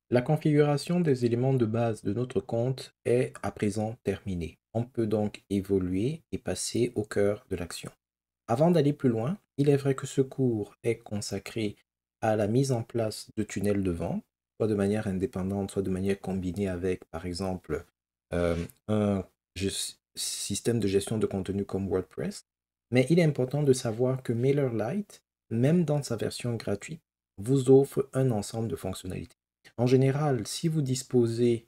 La configuration des éléments de base de notre compte est à présent terminée. On peut donc évoluer et passer au cœur de l'action. Avant d'aller plus loin, il est vrai que ce cours est consacré à la mise en place de tunnels de vente, soit de manière indépendante, soit de manière combinée avec, par exemple, un système de gestion de contenu comme WordPress. Mais il est important de savoir que MailerLite, même dans sa version gratuite, vous offre un ensemble de fonctionnalités. En général, si vous disposez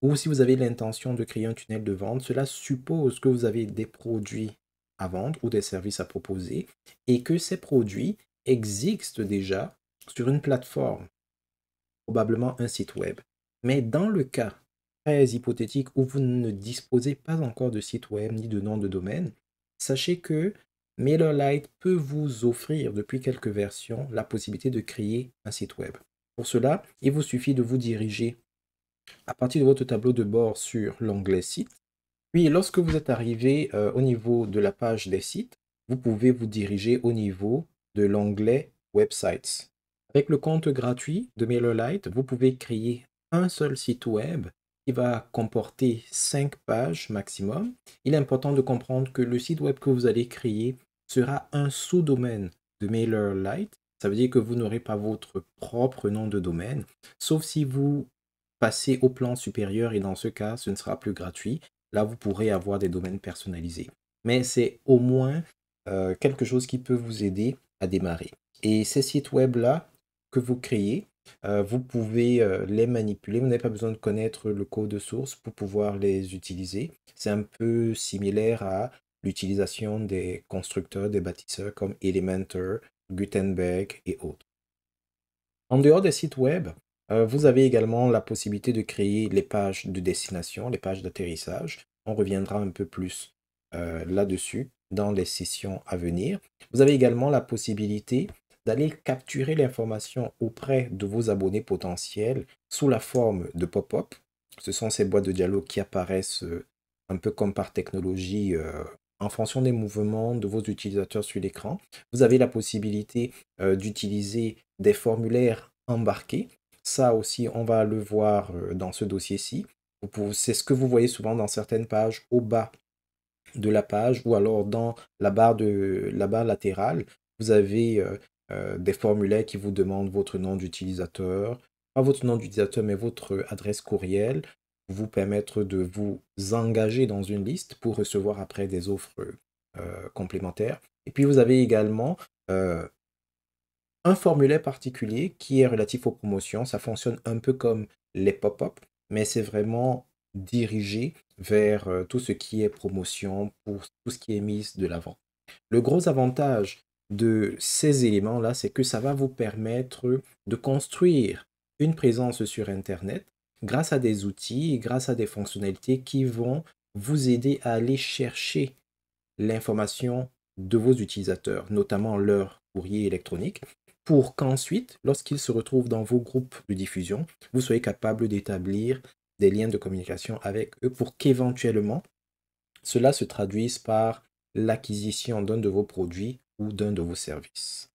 ou si vous avez l'intention de créer un tunnel de vente, cela suppose que vous avez des produits à vendre ou des services à proposer et que ces produits existent déjà sur une plateforme, probablement un site web. Mais dans le cas très hypothétique où vous ne disposez pas encore de site web ni de nom de domaine, sachez que MailerLite peut vous offrir depuis quelques versions la possibilité de créer un site web. Pour cela, il vous suffit de vous diriger à partir de votre tableau de bord sur l'onglet Site. Puis, lorsque vous êtes arrivé au niveau de la page des sites, vous pouvez vous diriger au niveau de l'onglet Websites. Avec le compte gratuit de MailerLite, vous pouvez créer un seul site web qui va comporter 5 pages maximum. Il est important de comprendre que le site web que vous allez créer sera un sous-domaine de MailerLite. Ça veut dire que vous n'aurez pas votre propre nom de domaine, sauf si vous passez au plan supérieur et dans ce cas, ce ne sera plus gratuit. Là, vous pourrez avoir des domaines personnalisés. Mais c'est au moins quelque chose qui peut vous aider à démarrer. Et ces sites web-là que vous créez, vous pouvez les manipuler. Vous n'avez pas besoin de connaître le code source pour pouvoir les utiliser. C'est un peu similaire à l'utilisation des constructeurs, des bâtisseurs comme Elementor, Gutenberg et autres. En dehors des sites web, vous avez également la possibilité de créer les pages de destination, les pages d'atterrissage. On reviendra un peu plus là-dessus dans les sessions à venir. Vous avez également la possibilité d'aller capturer l'information auprès de vos abonnés potentiels sous la forme de pop-up. Ce sont ces boîtes de dialogue qui apparaissent un peu comme par technologie en fonction des mouvements de vos utilisateurs sur l'écran. Vous avez la possibilité d'utiliser des formulaires embarqués. Ça aussi, on va le voir dans ce dossier-ci. C'est ce que vous voyez souvent dans certaines pages au bas de la page ou alors dans la barre latérale. Vous avez des formulaires qui vous demandent votre nom d'utilisateur, pas votre nom d'utilisateur, mais votre adresse courriel, pour vous permettre de vous engager dans une liste pour recevoir après des offres complémentaires. Et puis vous avez également euh, un formulaire particulier qui est relatif aux promotions. Ça fonctionne un peu comme les pop-up, mais c'est vraiment dirigé vers tout ce qui est promotion, pour tout ce qui est mise de l'avant. Le gros avantage de ces éléments-là, c'est que ça va vous permettre de construire une présence sur Internet grâce à des outils et grâce à des fonctionnalités qui vont vous aider à aller chercher l'information de vos utilisateurs, notamment leur courrier électronique, pour qu'ensuite, lorsqu'ils se retrouvent dans vos groupes de diffusion, vous soyez capable d'établir des liens de communication avec eux pour qu'éventuellement, cela se traduise par l'acquisition d'un de vos produits ou d'un de vos services.